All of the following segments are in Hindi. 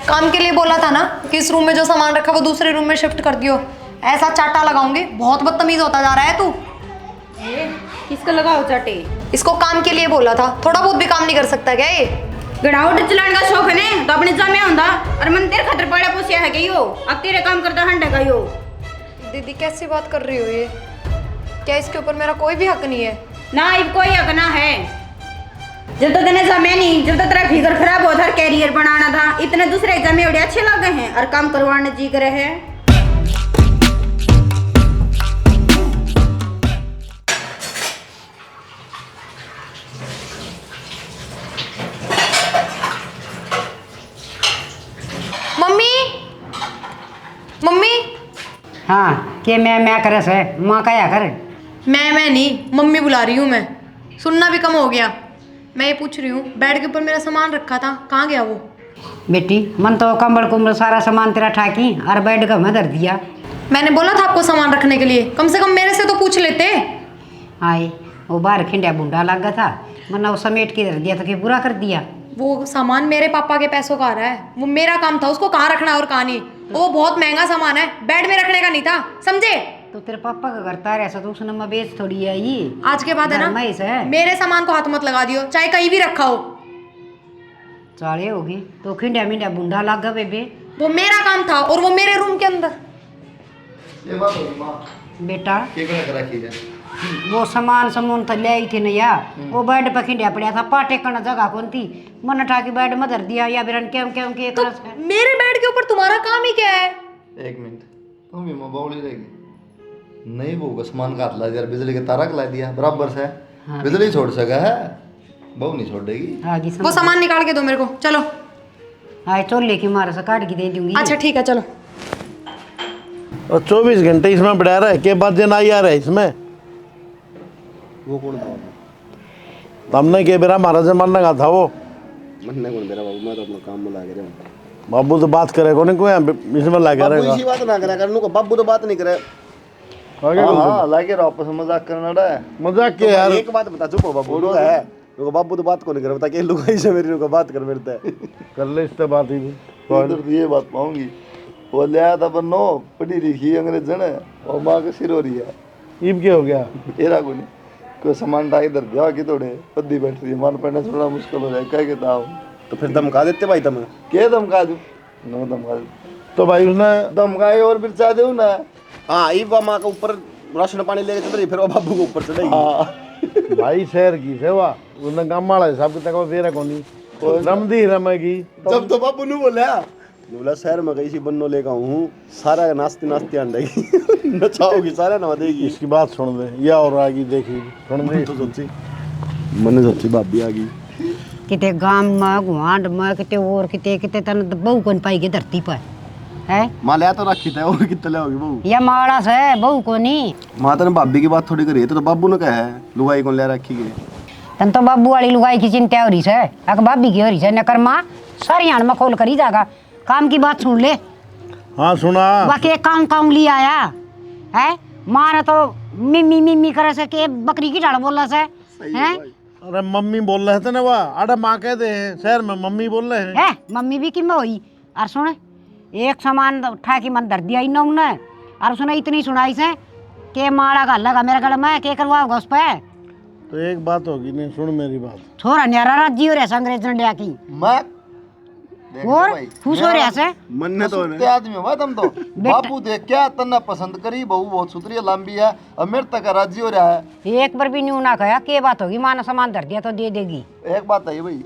काम के लिए बोला था ना कि इस रूम में जो सामान रखा वो दूसरे रूम में शिफ्ट कर दियो। ऐसा चाटा लगाऊंगी, बहुत बदतमीज होता जा रहा है तू। किसका लगाओ चाटे? इसको काम के लिए बोला था, थोड़ा बहुत भी काम नहीं कर सकता क्या ये? गड़ाउट चलाने का शौक है ने तो अपने जामे होंदा और मन तेरे खातिर पड़ा पोसिया है गई हो, अब तेरे काम करता हंडे गई हो। दीदी कैसी बात कर रही हो ये? क्या इसके ऊपर मेरा कोई भी हक नहीं है? ना अब कोई हक ना है। जब तक तेने जमे नहीं, जब तक तेरा फिगर खराब हो था, कैरियर बनाना था, इतने दूसरे जमे उड़े अच्छे लगे हैं और काम करवाने जी करे हैं। Mummy, mummy. हाँ के मैं करे से माँ क्या करे? मैं नहीं, मम्मी बुला रही हूँ मैं। सुनना भी कम हो गया। मैं ये पूछ रही हूँ, बेड के ऊपर मेरा सामान रखा था, कहाँ गया वो? बेटी मन तो कंबल कुंबल सारा सामान तेरा ठाकी और बेड का मैं धर दिया। मैंने बोला था आपको सामान रखने के लिए, कम से कम मेरे से तो पूछ लेते। आए वो बाहर खिंडा बुंडा लग गया था, वरना वो समेट के धर दिया तो क्या बुरा कर दिया? वो सामान मेरे पापा के पैसों का आ रहा है, वो मेरा काम था उसको कहाँ रखना और कहाँ नहीं। वो बहुत महंगा सामान है, बेड में रखने का नहीं था, समझे? तो तेरे पापा का करता रहा तो उसने मैं बेच थोड़ी आई। आज के बाद है ना, है मेरे सामान को हाथ मत लगा दियो, चाहे कहीं भी रखा हो। चाले होगी तो खिंडा मिंडा बुंडा लग गया बेबे। वो मेरा काम था और वो मेरे रूम के अंदर। ये बात होगी माँ, बेटा के बना कर रखी है? वो सामान तो ले आई थी नैया, वो बेड पे खिंडा पड़ा था, पाटे करना जगह कौन थी, मन उठा के बेड में धर दिया या बिरन के तो मेरे बेड के ऊपर तुम्हारा काम ही क्या है? एक मिनट, तुम भी मोबाइल ही रहेगी नहीं, वो सामान का हाथ ला दिया, बिजली के तारा ला दिया बराबर से। हाँ। बिजली छोड़ सका है, बहू नहीं छोड़ देगी। वो सामान निकाल के दो मेरे को, चलो। हाँ चोले की मारे से काट के दे दूंगी। अच्छा ठीक है, चलो। और 24 घंटे इसमें बढ़ा रहा है के बाद दिन आई आ रहा है इसमें। वो कौन था? हमने के बेरा महाराज मरने का था वो। मरने कौन बेरा बाबू, मैं तो अपना काम में लगे रहा। बाबू तो बात करे कोने को इसमें लगा रहेगा। इसी बात ना करा कर, नुको बाबू तो बात नहीं करे। हां लगे रहो, आपस में मजाक करना रहा है। मजाक के यार। एक बात बता, चुप हो बाबू। नुको है, नुको बाबू तो बात को नहीं करे, बता के लुगाई से मेरी नुको बात कर मेरता है। कर ले इससे बात ही इधर ये बात पाऊंगी, वो ले आया था बन्नो पढ़ी लिखी अंग्रेजन है और माँ के सिर हो रही है। ईब क्या हो गया? एरा को नहीं कोई सामान डाल इधर दिया कि थोड़े पद्दी बैठ रही है, मान पड़ना थोड़ा मुश्किल हो जाए। कह के ताऊ तो फिर धमका देते भाई तुम? के धमका दूं? नो धमका दूं तो भाई उसने धमकाए और फिर चाह दूं ना। हाँ ई माँ के ऊपर राशन पानी लेके चल रही, फिर वो बाबू को ऊपर चढ़ेगी। भाई शहर की सेवा उसने काम वाला हिसाब किताब का फेरा कोनी रमदी रमेगी। जब तो बाबू ने बोला शहर में गई सी बन्नो लेकर हूँ, सारा नाश्ते नाश्ते अंडेगी नचाओगी, सारा नवा देगी। इसकी बात सुन दे, या और आगे देखी सुन दे। तो सोची मैंने सोची भाभी आ गई किते गांव में गुआंढ में किते और किते तन बहू कौन पाई के धरती पर है। माँ ले तो रखी था, और कितने ले होगी बहू? या माड़ा से बहू को नहीं। माँ तेने भाभी की बात थोड़ी करी है, तो बाबू ने कहा है लुगाई कौन ले रखी गई? तन तो बाबू वाली लुगाई की चिंता हो रही है, अक भाभी की हो रही है। नकर माँ सारी आन में खोल कर ही जागा। काम की बात सुन ले। हाँ सुना। बाकी एक काम लिया आया है, माँ ने तो मिम्मी मिम्मी करे से के बकरी की डाल बोला से है। अरे मम्मी बोल रहे थे ना, वाह अरे माँ कहते हैं शहर में मम्मी बोल रहे हैं। है मम्मी भी किम हुई। और सुन एक सामान उठा के मन धर दिया इन ने, और उसने इतनी सुनाई से के मारा का लगा मेरे गले में के करवाओगा उस पे। तो एक बात होगी नहीं, सुन मेरी बात। छोरा न्यारा राज्य हो रहा अंग्रेज ने लिया की मैं और खुश हो रहा से मन ने तो सुते आदमी हुआ तुम तो। बापू देख क्या तन्ना पसंद करी, बहू बहुत सुतरी लंबी है और मेरे तक राजी हो रहा है। एक बार भी न्यू ना कहा के बात होगी, माँ ने सामान धर दिया तो दे देगी। एक बात है भाई,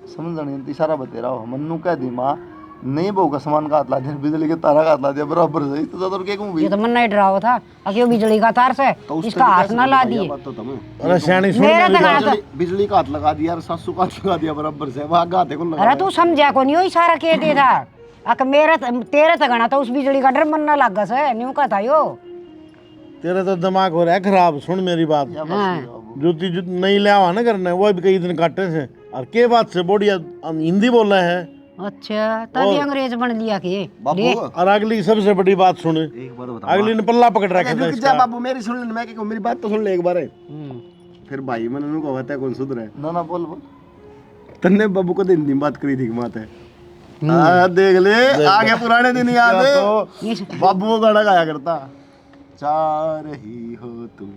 समझ इशारा बते रहा हो, मन्नू कह दी माँ नहीं बहू का सामान का हाथ ला दिया, बिजली के तारा का हाथ ला दिया बराबर से, तो ज्यादा क्या कहूँ? ये तो मन नहीं डरावा था अके बिजली का तार से तो इसका हाथ ना ला दिए। अरे सियानी सुन मेरा मेरी तो बात। कहा था बिजली का हाथ लगा दिया, सासू का हाथ लगा दिया बराबर से, वहाँ गाते को लगा। अरे तू समझा को नहीं हो इशारा के दे था अक मेरा तेरे तगना तो उस बिजली का डर मन ना लगा से न्यू का था यो। तेरा तो दिमाग हो रहा है खराब, सुन मेरी बात। जूती नहीं ले आवा ना करना, वो भी कई दिन काटे से और के बात से बढ़िया हिंदी बोल रहे हैं। अच्छा तभी अंग्रेज बन लिया के बाबू और अगली सबसे बड़ी बात सुने, एक बार बता, अगली ने पल्ला पकड़ रखा था रुक जा इसका। बाबू मेरी सुन ले, मैं क्या कहूं, मेरी बात तो सुन ले एक बार। फिर भाई मैंने उनको कहता है कौन सुधरे ना ना बोल बोल। तन्ने बाबू को हिंदी में बात करी थी माते देख ले आगे पुराने दिन याद है बाबू वो गाना गाया करता चाह रही हो तुम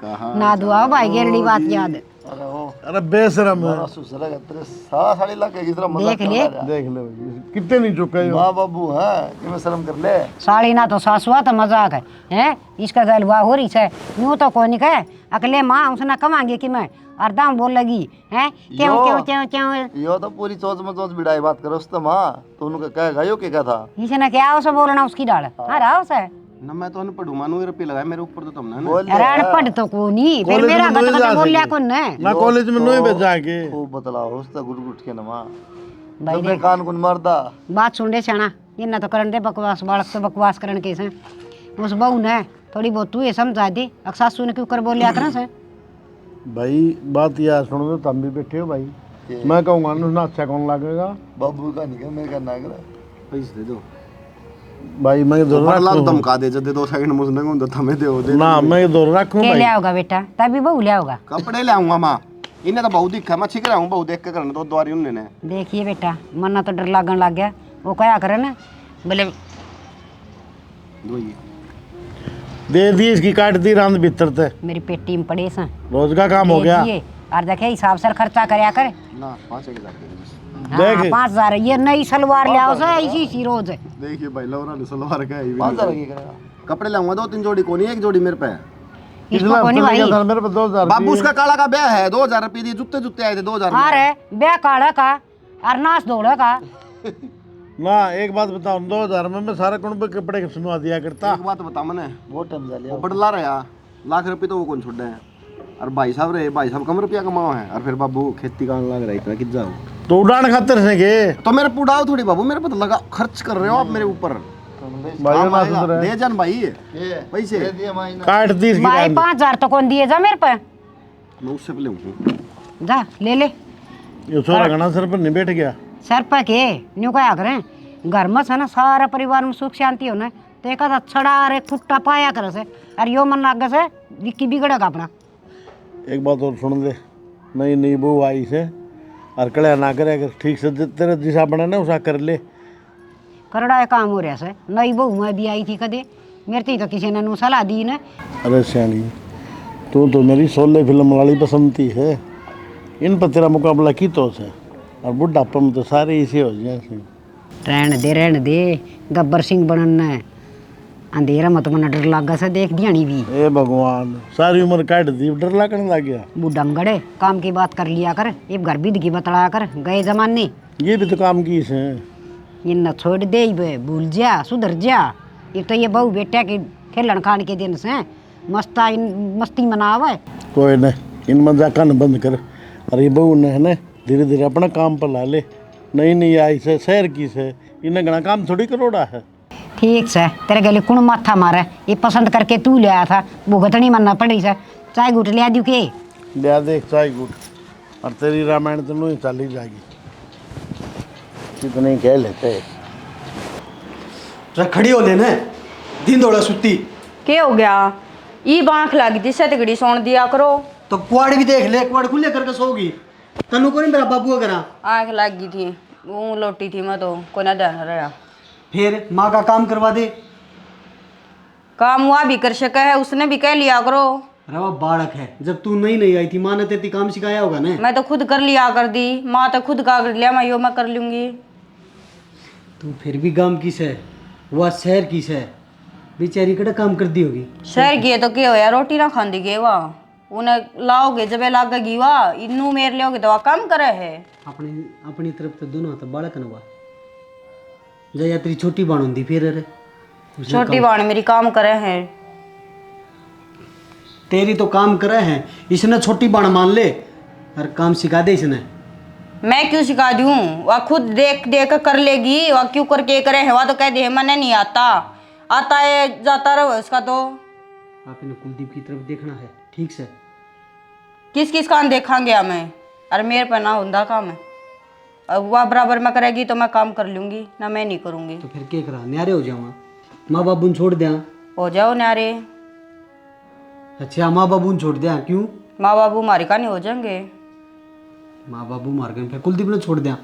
कहाँ ना दुआ भाई गेरड़ी बात याद है। अरे ओ अरे बेशरम है। हमारा ससुर है तेरे सारा साड़ी लाके की तरह मजाक देख ले। कर रहा है। देख ले भाई, कितने नहीं चुके हो। माँ बाबू है कि मैं शर्म कर ले। साड़ी ना तो सासुआ तो मजाक है हैं इसका गलवा हो रही है यूं तो कौन कहे अकले माँ उसने कमांगे कि मैं और दाम बोल लगी हैं क्यों यो। क्यों क्यों क्यों यो तो पूरी चोच में चोच बिड़ाई बात करो उससे माँ तो उनका कहेगा यो क्या था। इसने क्या उसे बोलना उसकी डाल हाँ रहा उसे ना मैं तो अनपढ़ हूँ मानू रुपये लगाए मेरे ऊपर तो तुमने ना बोल ले अरे अनपढ़ तो को नहीं फिर कॉलेज मेरा में नहीं गट जा बोल लिया सके। कौन है ना कॉलेज में नहीं भेजा के। खूब बतलाओ उससे गुट गुट के ना माँ भाई जब मैं कान कुन मारदा बात सुन दे छाना इन्ना तो करन दे बकवास बालक तो बकवास करन के से उस बहू ने थोड़ी बहुत तू ये समझा दे सासू ने क्यों कर बोल लिया करना से भाई बात यार सुनो तो तुम भी बैठे हो भाई मैं कहूँगा ना अच्छा कौन लगेगा। बाबू का नहीं कर मेरे का ना कर। पैसे दे दो भाई मैं दो बड़ला रखूं। धमका दे जब 2 सेकंड मुझने को थमे दे ना मैं दो रखूं के भाई। लिया होगा बेटा तभी बहू लिया होगा कपड़े ले आऊंगा माँ इन्हें तो बहुत दिखा मैं छिक रहा हूँ बहुत देख के करना तो द्वारी उन्होंने देखिए बेटा मन्ना तो डर लागन लग गया वो क्या करे ना बोले दे दी इसकी काट दी रात भीतर ते मेरी पेटी में पड़े सा रोज का काम हो गया। और देखे हिसाब से खर्चा करया कर ना 5,000 देख। हाँ, 5,000 ये नई सलवार ले आओ से ऐसी सी रोज देखिए भाई लवरा ने सलवार का है 5,000 की करेगा। कपड़े लाऊंगा 2-3 जोड़ी को नहीं एक जोड़ी मेरे पे इसको कोनी भाई मेरे पे 2,000 बाबू उसका काला का ब्याह है 2,000 रुपये दिए जूते जूते आए थे 2,000 में। अरे ब्याह काड़ा का और नाच दौड़ा का ना एक बात बताओ 2,000 में मैं सारे कुंड पे कपड़े सुनवा दिया करता। एक बात बता मैंने बहुत टाइम जा लिया। वो बड़ला रहा लाख रुपए तो वो कौन छोड़ है और भाई साहब रहे भाई साहब कम रुपया कमाओ है और फिर बाबू खेती का लग रहा है इतना कितना जाओ तो उड़ान खातर से के तो मेरे पुड़ाओ थोड़ी बाबू मेरे पे तो लगा खर्च कर रहे हो आप मेरे ऊपर भाई काम ना आएगा। सुधरे दे जान भाई ये पैसे दे दिया माँ ने। काट दी इसकी भाई काट 5,000 तो कौन दिए जा मेरे पे मैं उससे पहले हूँ जा ले ले दी। ये सोरा घना सर पर नहीं बैठ गया। सर पे के न्यू क्या करें घर में से ना सारा परिवार में सुख शांति होना है तो एक आधा छड़ा अरे खुट्टा पाया करे से और यो मन लागे से विक्की बिगड़ेगा अपना एक बात और सुन ले नई नई बहू आई से और कड़ा ना करे अगर ठीक से तेरे दिशा बना ना उसा कर ले। करड़ा काम हो रहा से नई बहू मैं भी आई थी कदे मेरे थी तो किसी ने नू सलाह दी ने अरे सियानी तू तो मेरी 16 फिल्म वाली पसंद थी है इन पर तेरा मुकाबला की तो से और बुढ़ापा में तो सारे इसे हो जाए। रहन दे गब्बर सिंह बनना है अंधेरा मत मना डर लागा से देख दियानी भी ए भगवान सारी उम्र काट दी डर लगने लग गया। बुढ़ंगड़े काम की बात कर लिया कर ये घर भी की बतलाया कर गए जमाने ये भी तो काम की से। ये न छोड़ दे बे भूल जा सुधर जा एक तो ये बहू बेटा के खेलन खान के दिन से मस्ती मनावे कोई नहीं इन मजाक न बंद कर अरे बहू ने है ना धीरे धीरे अपना काम पर ला ले नई नई आई से शहर की से इन्हें घना काम थोड़ी करोड़ा है। ठीक से तेरे गले कुण माथा मारे ये पसंद करके तू ले आया था भुगतनी मनना पड़ी से चाय गुट लिया दू के लिया देख चाय गुट और तेरी रामायण तो नहीं चली जाएगी कितने कह लेते। जरा खड़ी हो लेने दिन दौड़ा सुती के हो गया ई बांख लग दी सतगड़ी सोन दिया करो तो कुआड़ भी देख ले कुआड़ खुले करके सोगी तनु को नहीं मेरा बाबू करा आँख लग गई थी वो लोटी थी मैं तो कोई ना ध्यान रहा फिर माँ का काम करवा दे काम हुआ भी कर सका है उसने भी कह लिया करो रवा बालक है जब तू नहीं आई थी माँ ने तेरी काम सिखाया होगा ना मैं तो खुद कर लिया कर दी माँ तो खुद का कर लिया मैं यो मैं कर लूंगी तू फिर भी गांव किस है वह शहर किस है बेचारी कड़ा काम कर दी होगी शहर की है तो क्या होया रोटी ना खांदी के वाह उन्हें लाओगे जब लागेगी वाह इनू मेर लोगे तो वह काम करे है अपनी अपनी तरफ तो दोनों हाथ बालक न हुआ जया तेरी छोटी बाण होती फिर अरे छोटी बाण मेरी काम करे है तेरी तो काम करे हैं इसने छोटी बाण मान ले और काम सिखा दे इसने मैं क्यों सिखा दूं वह खुद देख देख कर लेगी वह क्यों करके करे है वह तो कह दे मैंने नहीं आता आता है जाता रहो इसका तो आपने कुलदीप की तरफ देखना है ठीक से किस किस काम देखांगे हमें अरे मेरे पर ना होंदा काम है अब वह बराबर में करेगी तो मैं काम कर लूंगी ना मैं नहीं करूंगी तो फिर क्या करा न्यारे हो जाऊँ माँ बाबू ने छोड़ दिया हो जाओ न्यारे अच्छा माँ बाबू ने छोड़ दिया क्यों माँ बाबू हमारे का नहीं हो जाएंगे माँ बाबू मार गए फिर कुलदीप ने छोड़ दिया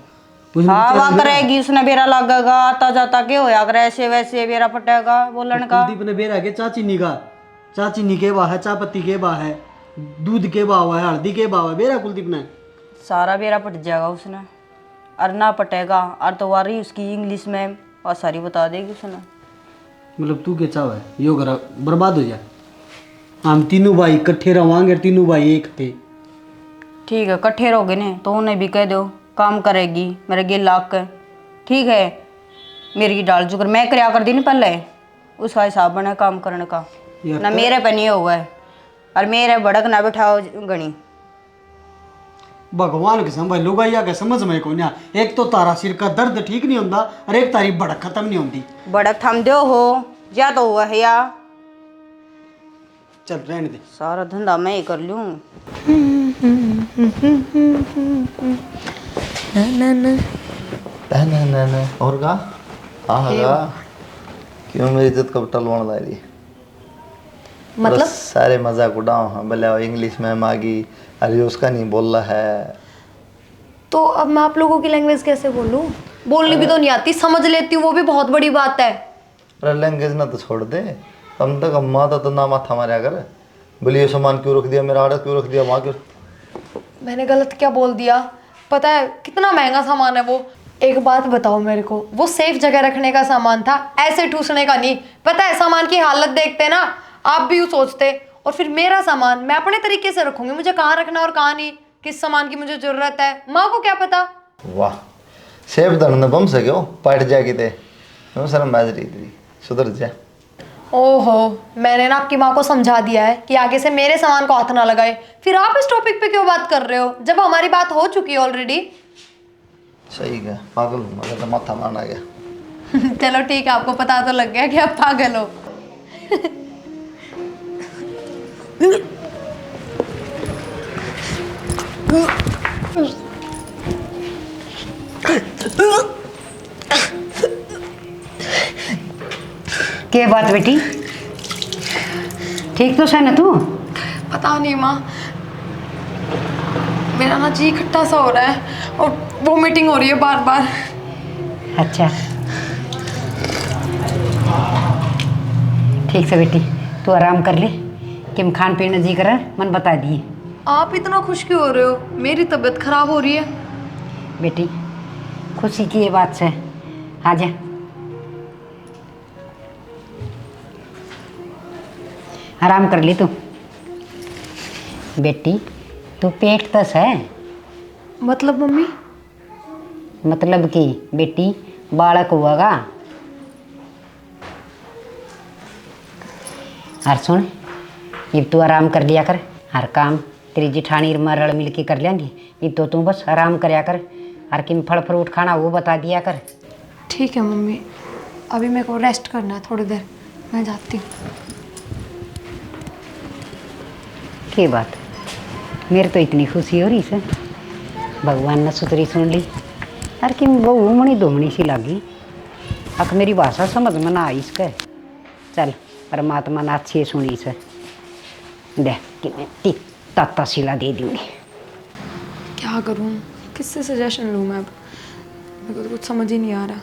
उसमें हाँ बेचारा वहाँ करेगी उसने बेरा लगेगा आता जाता के होया करे ऐसे वैसे बेरा पटेगा बोलन का। कुलदीप ने बेरा के चा चीनी का, चा चीनी के बा है, चा पत्ती के बा है, दूध के बा हुआ है, हल्दी के बा हुआ है, बेरा कुलदीप ने। सारा बेरा पट जाएगा उसने और ना पटेगा और तो वारी उसकी इंग्लिश में और सारी बता देगी उसने। मतलब तू के चाव है यो घर बर्बाद हो जाए। हम तीनों भाई इकट्ठे रवांगे, तीनों भाई एक थे। ठीक है कट्ठे रहोगे ने तो उन्हें भी कह दो काम करेगी मेरे गे लाख के। ठीक है मेरी डाल जुगर मैं कराया कर दी ना पहले उसका हिसाब बना काम करने का ना मेरे पे नहीं हुआ है और मेरे भड़क ना बिठाओ गणी। भगवान के संभाल लोग आइया के समझ में को ना। एक तो तारा सिर का दर्द ठीक नहीं होता और एक तारी भड़क खत्म नहीं होती। भड़क थम दो हो या तो हुआ है या चल रहने दे। सारा धंधा मैं ही कर लूँ। ना और का हाँ क्यों मेरी इज्जत कब टलवाण ला रही। मतलब सारे मजाक उड़ाओ हाँ भले इंग्लिश में मांगी अरे उसका नहीं बोल रहा है। तो अब मैं आप लोगों की लैंग्वेज कैसे बोलूं? बोलनी भी तो नहीं आती, समझ लेती हूँ वो भी बहुत बड़ी बात है। अरे लैंग्वेज ना तो छोड़ दे कम तक अम्मा तो ना माथा मारा कर। बोलिए ये सामान क्यों रख दिया मेरा आर्डर क्यों रख दिया वहाँ क्यों। मैंने गलत क्या बोल दिया? पता है कितना महंगा सामान है वो। एक बात बताओ मेरे को, वो सेफ जगह रखने का सामान था, ऐसे ठूसने का नहीं। पता है सामान की हालत देखते ना आप भी यूँ सोचते। और फिर मेरा सामान मैं अपने तरीके से रखूंगी, मुझे कहाँ रखना और कहाँ नहीं, किस सामान की मुझे जरूरत है माँ को क्या पता। वाह सेफ धरने बम सके हो पट जाके थे शर्म बाज रही तेरी सुधर जा। ओहो मैंने ना आपकी माँ को समझा दिया है कि आगे से मेरे सामान को हाथ ना लगाए। फिर आप इस टॉपिक पे क्यों बात कर रहे हो जब हमारी बात हो चुकी है ऑलरेडी। सही है पागल हूँ मगर तो माथा मारना गया। चलो ठीक है आपको पता तो लग गया कि आप पागल हो। के बात बेटी ठीक तो है ना तू? पता नहीं माँ मेरा ना जी खट्टा सा हो रहा है और वोमिटिंग हो रही है बार बार। अच्छा ठीक से बेटी तू आराम कर ले कि खान पीने जी कर मन बता दिए। आप इतना खुश क्यों हो रहे हो? मेरी तबीयत खराब हो रही है। बेटी खुशी की ये बात से आ जा आराम कर ली तू। बेटी तू पेट तस है मतलब मम्मी? मतलब कि बेटी बालक हुआगा। और सुन अब तू आराम कर लिया कर हर काम तेरी जिठानी रल मिल के कर लेंगी। अब तो तू बस आराम करया कर और किन फल फ्रूट खाना वो बता दिया कर। ठीक है मम्मी अभी मेरे को रेस्ट करना है थोड़ी देर, मैं जाती हूँ। की बात मेरे तो इतनी खुशी हो रही से भगवान ने सुतरी सुन ली। अरे कि बहू मणी धुमणी सी लगी अख मेरी भाषा समझ में ना आई इसके। चल परमात्मा ने अच्छी सुनी से दे कि मैं टिक ताता सिला दे दूँगी। क्या करूँ किससे सजेशन लूँ मैं? अब मेरे को तो कुछ समझ ही नहीं आ रहा।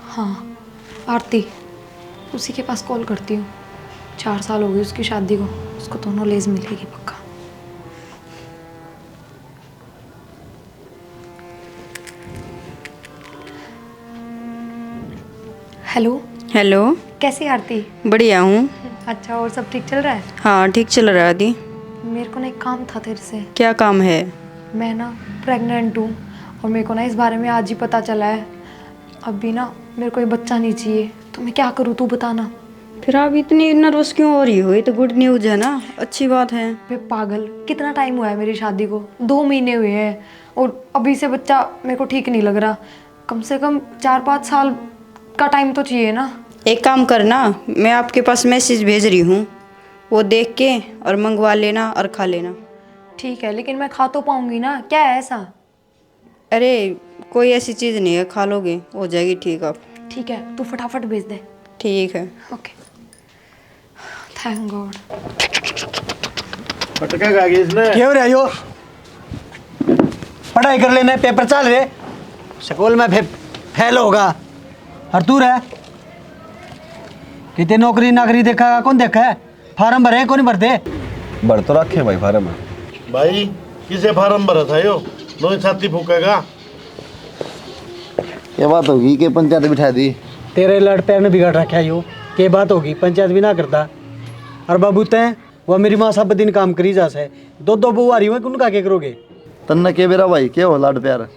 हाँ आरती उसी के पास कॉल करती हूँ। 4 साल हो गए उसकी शादी को, उसको तो नॉलेज मिलेगी पक्का। हेलो हेलो कैसी आरती? बढ़िया हूँ। अच्छा और सब ठीक चल रहा है? हाँ ठीक चल रहा है दी। मेरे को ना एक काम था तेरे से। क्या काम है? मैं ना प्रेग्नेंट हूँ और मेरे को ना इस बारे में आज ही पता चला है। अभी ना मेरे को ये बच्चा नहीं चाहिए तो मैं क्या करूँ तू बताना। फिर आप इतनी नर्वस क्यों हो रही हो? ये तो गुड न्यूज़ है ना, अच्छी बात है। बे पागल कितना टाइम हुआ है मेरी शादी को? 2 महीने हुए हैं और अभी से बच्चा मेरे को ठीक नहीं लग रहा। कम से कम 4-5 साल का टाइम तो चाहिए ना। एक काम करना मैं आपके पास मैसेज भेज रही हूँ वो देख के और मंगवा लेना और खा लेना। ठीक है लेकिन मैं खा तो पाऊंगी ना? क्या है ऐसा? अरे कोई ऐसी चीज़ नहीं है, खा लोगे हो जाएगी ठीक। आप ठीक है तू फटाफट भेज दे। ठीक है। Okay thank God. पटका खा गई इसने। क्या हो रहा है यो? पढ़ाई कर लेना, पेपर चल रहे, स्कूल में फेल होगा। और तू रह कितने नौकरी नाकरी देखा, कौन देखा है? फार्म भरे कौन भरते? भर तो रखे भाई फार्म। भाई किसे फार्म भरा था यो? नो छाती फूकेगा। ये बात होगी कि पंचायत बिठा दी। तेरे लड़ पैर ने बिगाड़ रखा है यो, के बात होगी, पंचायत भी ना करता। और बाबू तय वो मेरी माँ सब दिन काम करी जा से, दो बहू आ रही हुई, उनका क्या करोगे? तन्ने के बेरा भाई के हो लाड प्यार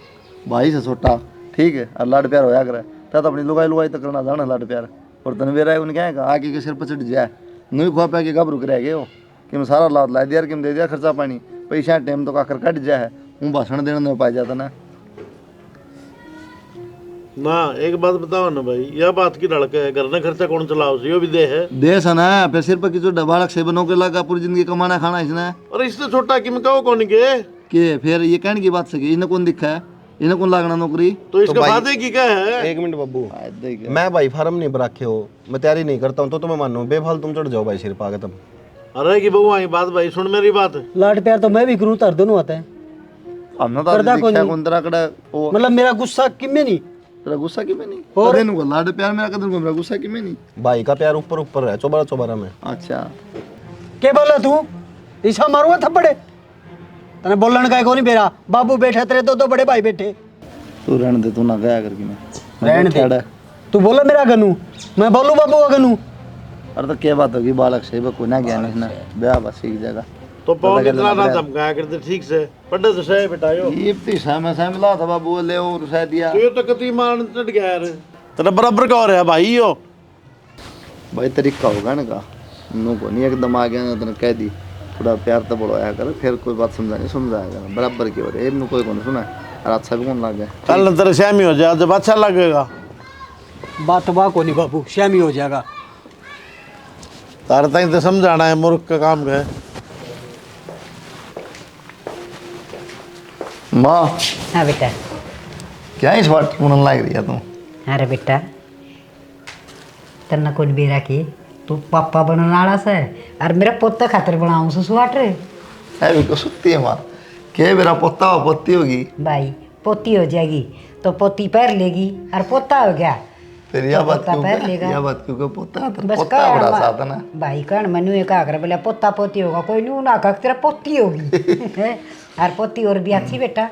भाई से छोटा, ठीक है, और लाड प्यार होया करे तो अपनी लुगाई लुगाई तक करना जाना लाड प्यार। और तन बेरा उन क्या है आगे के सिर पर चढ़ जाए, नहीं खुआ पे के घबरू रह गए हो कि मैं सारा लाद ला दिया, कि दे दिया खर्चा पानी पैसा टाइम तो काकर कट जाए, हूँ भाषण देने में पाई जाता ना। ना एक बात बताओ ना भाई, यह बात की लड़का है, घर ने खर्चा कौन चलाओ यो भी दे है। देश है ना, फिर सिर पर किसी डबाड़क से बनों के लगा पूरी जिंदगी कमाना खाना इसने। और इससे छोटा कि मैं कहो कौन के फिर ये कहने की बात सकी, इन्हें कौन दिखा है, इन्हें कौन लागना नौकरी? तो इसका वादे की क्या है? एक मिनट बब्बू, मैं भाई फार्म नहीं भरा के हो, मैं तैयारी नहीं करता हूँ तो मैं मानू बेफाल तुम चढ़ जाओ भाई सिर पागे तुम। अरे की बहू आई बात भाई, सुन मेरी बात। लाड प्यार तो मैं भी करूँ, तर दोनों आता है। हमने तो देखा कौन तरह कड़ा वो, मतलब मेरा गुस्सा किमें नहीं, तेरा गुस्सा कि में नहीं, और इनको लाड प्यार मेरा कदर को मेरा गुस्सा कि में नहीं। भाई का प्यार ऊपर ऊपर है, चौबारा चौबारा में। अच्छा के बोला तू? ईसा मारूंगा थप्पड़े, तने बोलन का नहीं बेरा। बाबू बैठे तेरे दो बड़े भाई बैठे, तू रहने दे, तू ना गया करके मैं रहने दे। तू बोला मेरा गनू, मैं बोलू बाबू का गनू। अरे तो क्या बात होगी, बालक से को ना ज्ञान है ना, ब्याह बस सीख जाएगा। तो पौ कितना ना धमकाया करते, ठीक से पढ़े तो सही बेटायो। ये तो समय समय मिला था बाबू ले और सह दिया। तो ये तो कति मान चढ़ गया यार, तेरा बराबर का हो रहा है भाई यो। भाई तरीका होगा ना का, नो को नहीं एकदम आ गया ना, तने कह दी थोड़ा प्यार तो बढ़ाया कर, फिर कोई बात समझानी समझाएगा बराबर की हो रही है, इन्हों कोई कौन सुना और अच्छा भी कौन लग गया। कल तेरे श्यामी हो जाए जब अच्छा लगेगा। बात बा को नहीं बाबू, श्यामी हो जाएगा। तार तक तो समझाना है, मूर्ख का काम है। माँ हाँ बेटा। क्या इस बात की लाग रही है तुम? अरे बेटा तन्ना कुछ बेरा की तू पापा बनने वाला से, और मेरा पोता खातर बनाऊं सुसुआट रे। है भी को सुत्ती है माँ, क्या मेरा पोता हो पोती होगी भाई पोती हो जाएगी तो पोती पैर लेगी, और पोता हो गया फिर यह तो बात पोता क्यों पैर लेगा। यह बात क्यों पोता तो बस पोता कर बड़ा साथ है ना भाई, कण मनु एक आकर बोला पोता पोती होगा, कोई नू ना कह तेरा पोती होगी हैं? और पोती और भी अच्छी बेटा।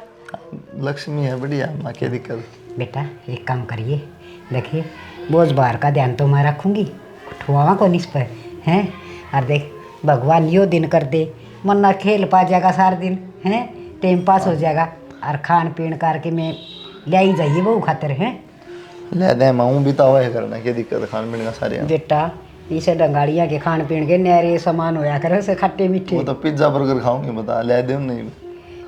लक्ष्मी है बढ़िया, माँ क्या दिक्कत। बेटा एक काम करिए, देखिए बोझ बाहर का ध्यान तो मैं रखूँगी, उठवावा को इस पर हैं। और देख भगवान यो दिन कर दे, मन्ना खेल पा जाएगा सारा दिन हैं, टाइम पास हो जाएगा, और खान पीन करके मैं ले ही जाइए बहू खातिर हैं। ले दे माँ भी तो वह करना, क्या दिक्कत है खान पीने का सारे। बेटा इसे डंगाड़िया के खान पीन के न्यारे सामान होया करे से खट्टे मीठे। वो तो पिज्जा बर्गर खाऊंगी बता, ले दे नहीं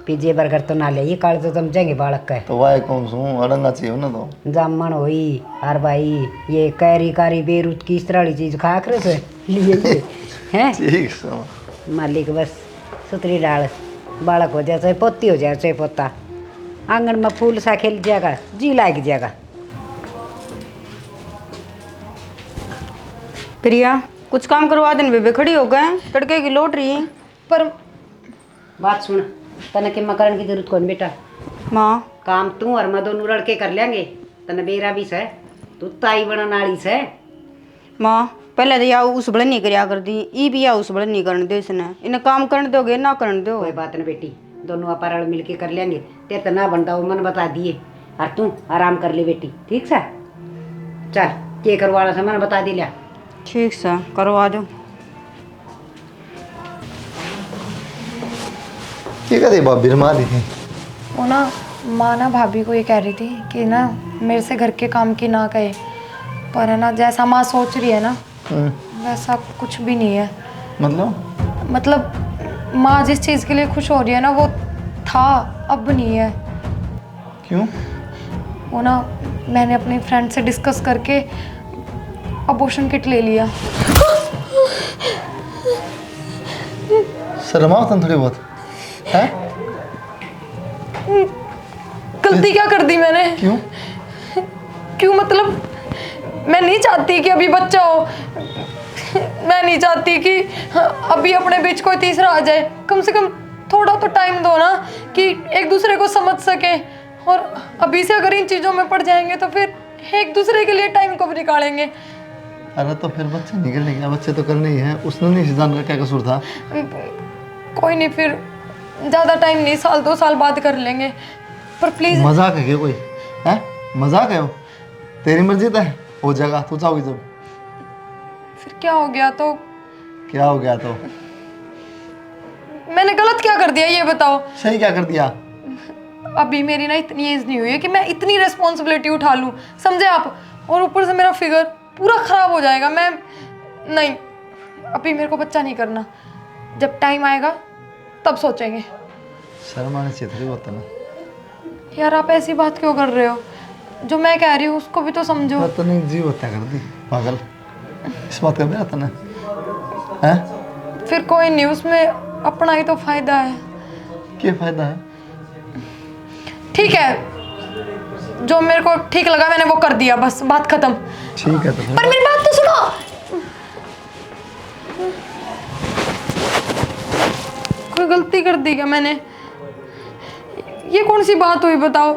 पिज्जे बर्गर तो ना ले, ये काल तो समझेंगे बालक का तो वाह कौन सू अड़ंगा चाहिए ना तो जामन होई। और भाई ये कैरी कारी बेरूत की इस तरह वाली चीज खा कर से लिए हैं। ठीक है मालिक बस सुतरी डाल, बालक हो जाए चाहे पोती हो जाए चाहे पोता, आंगन में फूल सा खेल जाएगा, जी लाग जाएगा। प्रिया कुछ काम करवा देने, बेबे खड़ी हो गए, तड़के की लौट रही है। पर बात सुन, तने के मकान की जरूरत कौन बेटा, माँ काम तू और मैं दोनों लड़के कर लेंगे, तने बेरा भी से, तू ताई बना नाली से। माँ पहले तो या उस बड़े नहीं करिया कर दी, ई भी या उस बड़े नहीं करने दो, इसने इन्हें काम करने दोगे ना करने दो। कोई बात नहीं बेटी, दोनों अपारण मिल के कर लेंगे, तेरे तो ना बनता वो मन बता दिए, और तू आराम कर ले बेटी, ठीक सा। चल के करवाना से मन बता दिया। ठीक सा करवा दो। ठीक है भाभी मार दी वो ना माँ ना भाभी को ये कह रही थी कि ना मेरे से घर के काम की ना कहे, पर है ना जैसा माँ सोच रही है ना वैसा कुछ भी नहीं है। मतलब माँ जिस चीज़ के लिए खुश हो रही है ना वो था, अब नहीं है। क्यों? वो ना मैंने अपनी फ्रेंड से डिस्कस करके अबॉर्शन किट ले लिया। शर्माओ तुम थोड़ी बहुत है? गलती क्या कर दी मैंने? क्यों? क्यों मतलब मैं नहीं चाहती कि अभी बच्चा हो, मैं नहीं चाहती कि अभी अपने बीच कोई तीसरा आ जाए, कम से कम थोड़ा तो टाइम दो ना कि एक दूसरे को समझ सके। और अभी से अगर इन चीज़ों में पड़ जाएंगे तो फिर एक दूसरे के लिए टाइम कब निकालेंगे। अरे तो फिर बच्चे निकलने क्या, बच्चे तो करने ही हैं। उसने नहीं जान का क्या कसूर था। कोई नहीं, फिर ज़्यादा टाइम नहीं, 1-2 साल बाद कर लेंगे। पर प्लीज़। मजाक है क्या कोई? है मजाक है वो? तेरी मर्जी है, हो जाएगा तू चाहोगी जब। फिर क्या हो गया तो? क्या हो गया तो? मैंने गलत क्या कर दिया ये बताओ। सही क्या कर दिया? अभी मेरी ना इतनी एज नहीं हुई है कि मैं इतनी रिस्पॉन्सिबिलिटी उठा लूँ, समझे आप। और ऊपर से मेरा फिगर पूरा ख़राब हो जाएगा। मैं नहीं, अभी मेरे को बच्चा नहीं करना। जब टाइम आएगा तब सोचेंगे। शर्म आने से थोड़ी होता ना यार, आप ऐसी बात क्यों कर रहे हो? जो मैं कह रही हूँ उसको भी तो समझो। तो नहीं जीव हत्या कर दी पागल। इस बात का मेरा था ना है? फिर कोई नहीं, उसमें अपना ही तो फायदा है। क्या फायदा है? ठीक है, जो मेरे को ठीक लगा मैंने वो कर दिया, बस बात खत्म। ठीक है तो फिर। पर मेरी बात तो सुनो। कोई गलती कर दी क्या मैंने? ये कौन सी बात हुई बताओ?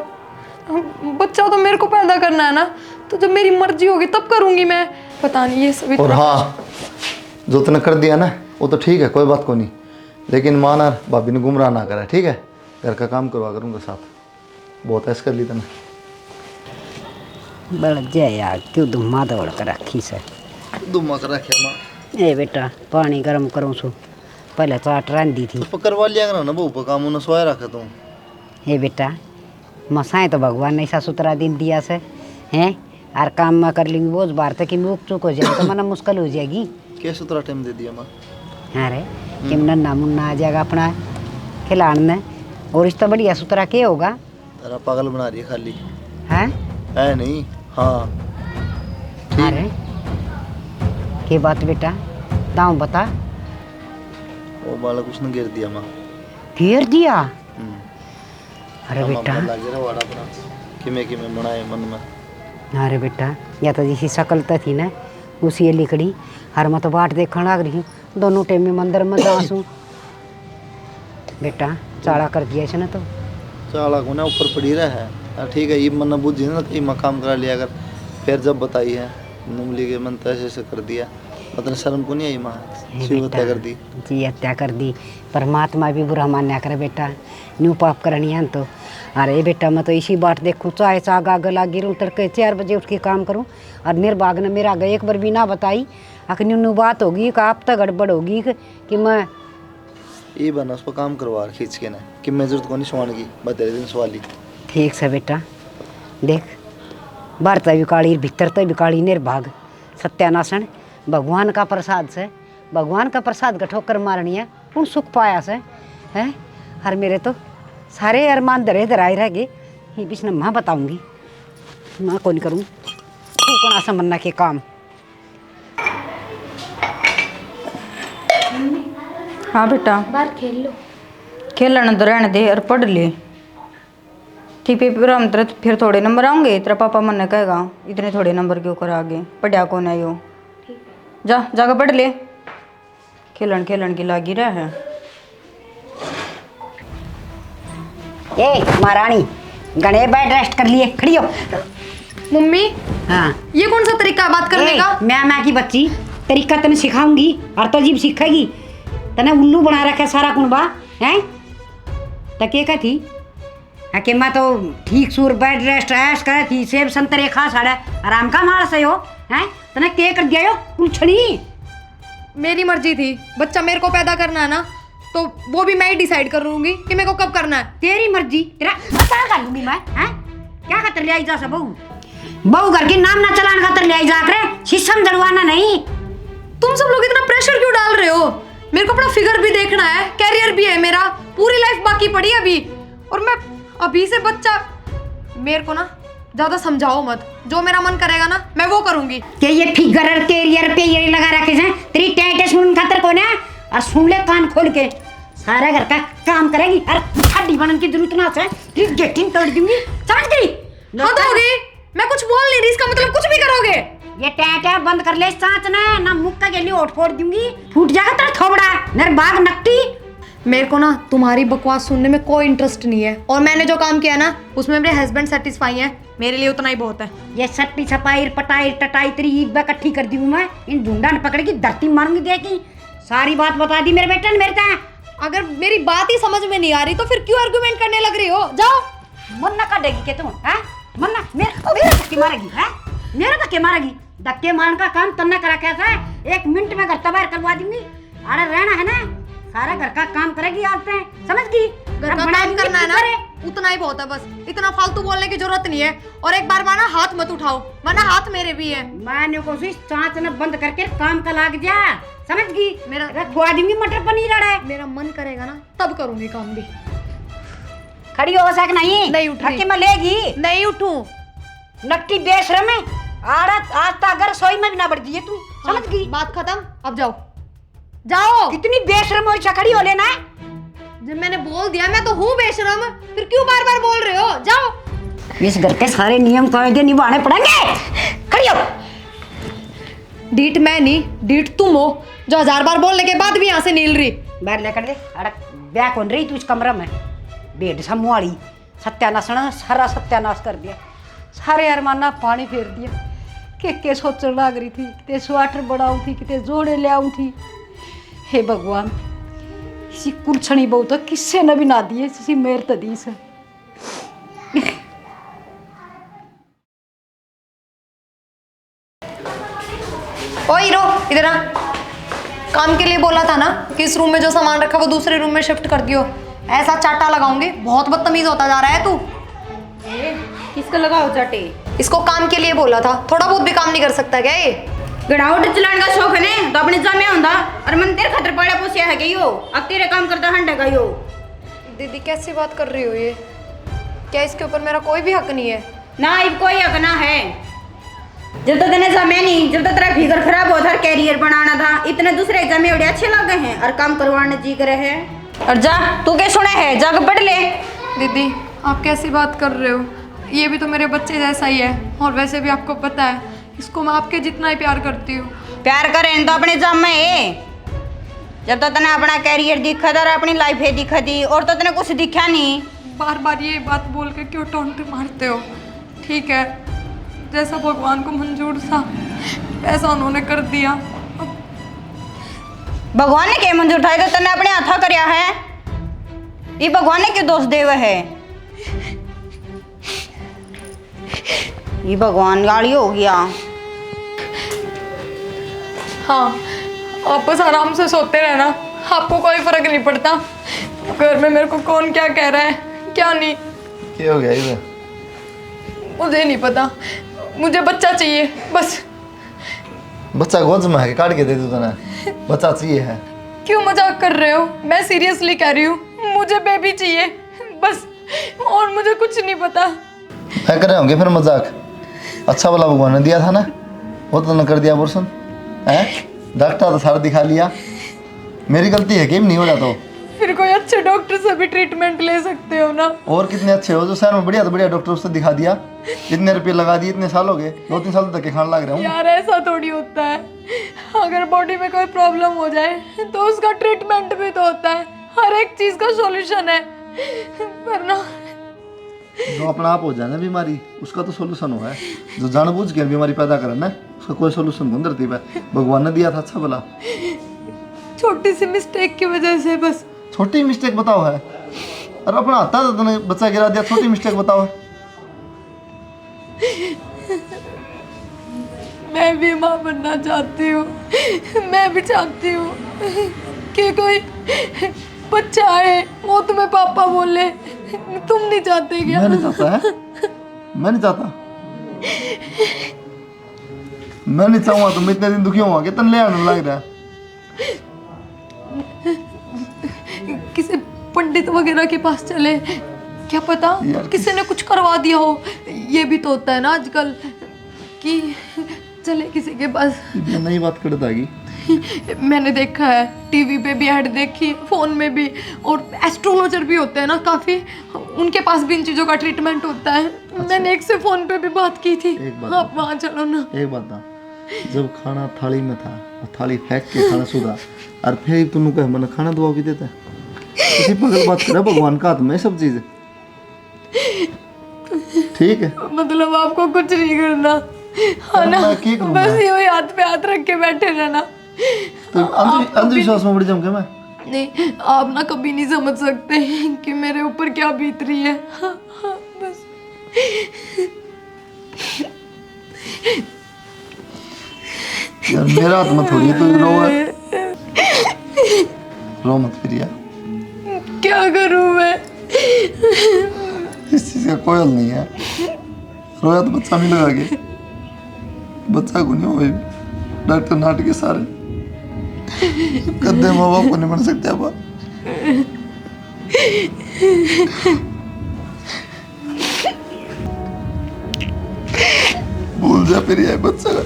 बच्चा तो मेरे को पैदा करना है ना, तो जब मेरी मर्जी होगी तब करूंगी मैं। पता नहीं ये सभी। और हाँ, जो तूने कर दिया ना वो तो ठीक है, कोई बात को नहीं। लेकिन माना भाभी ने गुमराह ना करा, ठीक है? घर का काम करवा करूँगा साथ। बहुत ऐसा कर ली तूने। बढ़ जाए यार, क्यों धुम्मा दौड़ कर रखी से। दुम्मा कर रखे माँ। ए बेटा, पानी गर्म करूँ सो पहले चाट रांधी थी। तो करवा लिया करो ना बहू, काम उन्हें सोया रखा तुम। हे बेटा, मसाए तो भगवान ने ऐसा सुतरा दिन दिया से हैं। और काम में कर लेंगी वो बार तक कि मुक चुक हो जाए तो मना मुश्किल हो जाएगी। क्या सुतरा टाइम दे दिया माँ? अरे कि नन्ना मुन्ना आ जाएगा अपना खिलाने में, और रिश्ता बढ़िया सुतरा क्या होगा? तेरा पागल बना रही है खाली हैं? है नहीं? हाँ अरे के बात बेटा, दाऊ बता। वो बालक उसने गिर दिया माँ। घेर दिया? अरे मामा बेटा, लग रहा वाड़ा अपना किमे बनाए मन में। अरे बेटा, या तो जैसी शकलता थी ना उसी ये लिखड़ी। हर मत बाट देखने लग रही हूँ, दोनों टाइम में मंदिर में जासूँ। बेटा चाड़ा कर दिया है ना तो। चाला को ना ऊपर पड़ी रहा है। ठीक है, ये मन बुझ ना कहीं मकाम करा लिया अगर। फिर जब बताई है नमली के मन तो ऐसे कर दिया, मतलब शर्म को नहीं आई माँ? शिव हत्या कर दी जी, हत्या कर दी। परमात्मा भी बुरा मान्या करे बेटा, न्यू पाप करनी है तो। अरे बेटा, मैं तो इसी बात देखूँ, चाहे चाग आग लागी रहूँ, तड़के 4 बजे उठ के काम करूँ। और निर्भाग ने मेरा आगे एक बार भी ना बताई आखिर न्यू बात होगी कि आप तो गड़बड़ होगी कि मैं ये बना उस पर काम करवा खींच के ना कि मैं जरूरत को नहीं सुहान की बता दिन सवाली। ठीक से बेटा, देख बाहर तो बिकाड़ी भीतर तो बिकाड़ी निर्भाग सत्यानाशन भगवान का प्रसाद से। भगवान का प्रसाद का ठोकर मारनी है, उन सुख पाया से है। हर मेरे तो सारे अरमान धरे धराए रह गए। ये बीच में माँ बताऊंगी, माँ कौन करूँ तू कौन समन्ना के काम। हाँ बेटा, बाहर खेल लो। खेलने तो रहने दे और पढ़ ले। ठीक पेपर हम तेरे फिर थोड़े नंबर आऊँगे, तेरा पापा मन कहेगा इतने थोड़े नंबर क्यों कर आगे, पढ़िया कौन है यो। जा जाकर पढ़ ले, खेलन खेलन की लागी रहा है। ए महारानी, गणे बैठ रेस्ट कर लिए, खड़ी हो। मम्मी, हाँ ये कौन सा तरीका है बात करने का? मैं की बच्ची तरीका तने सिखाऊंगी और तो जीव सीखेगी। तने उल्लू बना रखा सारा कुनबा है। तके का थी कि मैं तो ठीक सूर बेड रेस्ट ऐश करे थी, सेब संतरे खा साड़ा आराम का मार से हो हैं। तने के कर दिया यो उलछड़ी। मेरी मर्जी थी, बच्चा मेरे को पैदा करना है ना, तो वो भी मैं ही डिसाइड कर लूंगी कि मेरे को कब करना है। तेरी मर्जी, तेरा पता कर लूंगी मैं हैं। क्या खतर ले आई जा सब बहू घर के नाम ना चलान खातर ले आई जा करे, शीशम जड़वाना नहीं। तुम सब लोग इतना प्रेशर क्यों डाल रहे हो? मेरे को अपना फिगर भी देखना है, कैरियर भी है मेरा, पूरी लाइफ बाकी पड़ी है अभी। और मैं अभी से बच्चा, मेरे को ना ज्यादा समझाओ मत, जो मेरा मन करेगा ना मैं वो करूंगी। कि ये फिगर और कैरियर पे ये लगा रखे हैं तेरी टैट सुन खातर कौन है। और सुन ले कान खोल के, सारा घर का काम करेगी और हड्डी बनने की जरूरत ना है। ठीक गेटिंग तोड़ दूंगी, समझ गई? हद होगी, मैं कुछ बोल नहीं रही, इसका मतलब कुछ भी करोगे। ये टैट बंद कर ले, सांच ना मुक्का के लिए ओट फोड़ दूंगी, फूट जाएगा तेरा थोबड़ा निर्भाग नकटी। मेरे को ना तुम्हारी बकवास सुनने में कोई इंटरेस्ट नहीं है, और मैंने जो काम किया ना उसमें मेरे हस्बैंड सेटिस्फाई है, मेरे लिए उतना ही बहुत है। ये सट्टी छपाई पटाई टटाई तेरी ईद इकट्ठी कर दी हूँ मैं, इन ढूंढा ने पकड़ के धरती मारूंगी देखी। सारी बात बता दी मेरे बेटे ने मेरे ता। अगर मेरी बात ही समझ में नहीं आ रही तो फिर क्यों आर्गुमेंट करने लग रही हो? जाओ। मन ना काटेगी के तुम हैं? मन ना मेरे धक्के मारेगी हैं? मेरे धक्के मारेगी? धक्के मारने का काम तन्ना करा कैसा है? 1 मिनट में घर तबाह करवा दूंगी। अरे रहना है ना, सारा घर का काम करेगी आते समझ गई? घर का काम करना है ना, उतना ही बहुत है बस। इतना फालतू बोलने की जरूरत नहीं है, और एक बार माना हाथ मत उठाओ, वरना हाथ मेरे भी है। मैंने कोशिश चांच न बंद करके काम का लाग जा, समझ गई? मेरा खुआ दूंगी मटर पनीर लड़ा। मेरा मन करेगा ना तब करूंगी काम भी। खड़ी हो सक नहीं उठ रही। में लेगी नहीं उठूं। नक्की बेशरम है। आज तक अगर सोई में भी ना बढ़ दिए तू, समझ गई? बात खत्म, अब जाओ। जाओ। कितनी बेशरम और खड़ी हो लेना है। जब मैंने बोल दिया मैं तो हूँ बेशरम, फिर क्यों बार बार बोल रहे हो? जाओ। इस घर के सारे नियम कायदे निभाने पड़ेंगे। खड़ी हो। डीट मैं नहीं, डीट तुम हो जो 1000 बार बोलने के बाद भी यहाँ से नील रही। बाहर लेकर दे। अड़क ब्याह कौन रही तू इस कमरे में? बेड समूआड़ी सत्यानाश ने सारा सत्यानाश कर दिया, सारे अरमाना पानी फेर दिया। के सोचने लग रही थी, कितने स्वेटर बनाऊँ थी, कितने जोड़े ले आऊँ थी। हे भगवान, इसी कुलछणी बहु तो किससे न भी ना दिए, इसी मेर तदीस है। ओ हीरो, इधर आ। काम के लिए बोला था ना कि इस रूम में जो सामान रखा वो दूसरे रूम में शिफ्ट कर दियो। ऐसा चाटा लगाऊंगी, बहुत बदतमीज होता जा रहा है तू। किसका लगाओ चाटे? इसको काम के लिए बोला था, थोड़ा बहुत भी काम नहीं कर सकता क्या ये? गड़ाउट चलाने का शौक है ने तो अपने जामे होंदा, और मन तेरे खतर पड़ा पोसिया है यो, अब तेरे काम करता हंडेगा यो। दीदी कैसी बात कर रही हो ये? क्या इसके ऊपर मेरा कोई भी हक नहीं है? ना अब कोई हक ना है। जब तक तेने जामे नहीं, जब तक तेरा फिगर खराब हो था, कैरियर बनाना था, इतने दूसरे जामे उड़े अच्छे लग गए हैं और काम करवाने जी करे हैं। और जा तू क्या सुने है, जाकर पढ़ ले। दीदी आप कैसी बात कर रहे हो? ये भी तो मेरे बच्चे जैसा ही है, और वैसे भी आपको पता है इसको मैं आपके जितना ही प्यार करती हूँ। प्यार करें तो अपने जाम में है। जब तो तने अपना कैरियर दिखा था और अपनी लाइफ है दिखा दी, और तो तने कुछ दिखा नहीं। बार बार ये बात बोल के क्यों टोंट मारते हो? ठीक है, जैसा भगवान को मंजूर था ऐसा उन्होंने कर दिया। भगवान ने क्या मंजूर था, तो तने अपने हाथा करया है। ये भगवान ने क्यों दोष देवा है? ये भगवान गाली हो गया। हाँ, आप बस आराम से सोते रहना, आपको कोई फर्क नहीं पड़ता घर में मेरे को कौन क्या कह रहा है क्या नहीं। क्या हो गया इधर? मुझे नहीं पता, मुझे बच्चा चाहिए बस। बच्चा गोद में है, काट के दे दूँ तने, बच्चा चाहिए है। क्यों मजाक कर रहे हो? मैं सीरियसली कह रही हूँ, मुझे बेबी चाहिए बस, और मुझे कुछ नहीं पता। मैं कर रहे होंगे फिर मजाक? अच्छा वाला भगवान ने दिया था ना, वो तो न कर दिया बोर्सन है। डॉक्टर तो सारा दिखा लिया, मेरी गलती है कि नहीं हो रहा तो? फिर कोई अच्छे डॉक्टर से भी ट्रीटमेंट ले सकते हो ना। और कितने अच्छे हो जो शहर में बढ़िया तो बढ़िया डॉक्टर उससे दिखा दिया, इतने रुपये लगा दिए, इतने साल हो गए, 2-3 साल तक के खाने लग रहा हूँ। यार ऐसा थोड़ी होता है, अगर बॉडी में कोई प्रॉब्लम हो जाए तो उसका ट्रीटमेंट भी तो होता है, हर एक चीज का सॉल्यूशन है। वरना जो अपना आप हो जाए ना बीमारी, उसका तो सोल्यूशन हुआ है। जो जानबूझ के बीमारी पैदा करे ना, उसका कोई सोल्यूशन नहीं धरती पे। भगवान ने दिया था अच्छा भला, छोटी सी मिस्टेक की वजह से बस। छोटी मिस्टेक बताओ है? अरे अपना आता था तूने बच्चा गिरा दिया, छोटी मिस्टेक बताओ है? मैं भी माँ बनना चाहती हूँ, मैं भी चाहती हूँ कि कोई बच्चा आए वो तुम्हें पापा बोले। तुम नहीं चाहते क्या? मैं नहीं चाहता है, मैं नहीं चाहता, मैं नहीं चाहूँगा। तुम इतने दिन दुखी हुआ कि तन ले आने लग रहा है। किसी पंडित वगैरह के पास चले, क्या पता किसी ने कुछ करवा दिया हो। ये भी तो होता है ना आजकल कि चले किसी के पास। नई बात कर दागी। मैंने देखा है, टीवी पे भी ऐड देखी, फोन में भी, और एस्ट्रोलॉजर भी होते हैं ना काफी, उनके पास भी इन चीजों का ट्रीटमेंट होता है। अच्छा। मैंने एक से फोन पे भी बात की थी। आप वहाँ चलो ना। एक बात ना, जब खाना थाली में था, थाली फेंक के खाना सुधा, और फिर तुम कहे मैंने खाना दुआ की देता है। किसी पगल बात करा, भगवान का हाथ में सब चीज। ठीक है, मतलब आपको कुछ नहीं करना है ना, मैं क्या करूंगा? बस यूं ही हाथ पे हाथ रख के बैठे रहना। तो अंधविश्वास में बढ़ जाऊं क्या मैं? नहीं, आप ना कभी नहीं समझ सकते कि मेरे ऊपर क्या बीत रही है। बस यार मेरा हाथ में थोड़ी तो रो है। रो मत फिर यार, क्या करूं मैं? इस चीज का कोई हल नहीं है। रोया तो बच्चा नहीं लगा के, बच्चा को नहीं हो भाई, डॉक्टर नाट के सारे कद्दे माँ बाप को नहीं बन सकते अब। भूल जा फिर ये बच्चा का।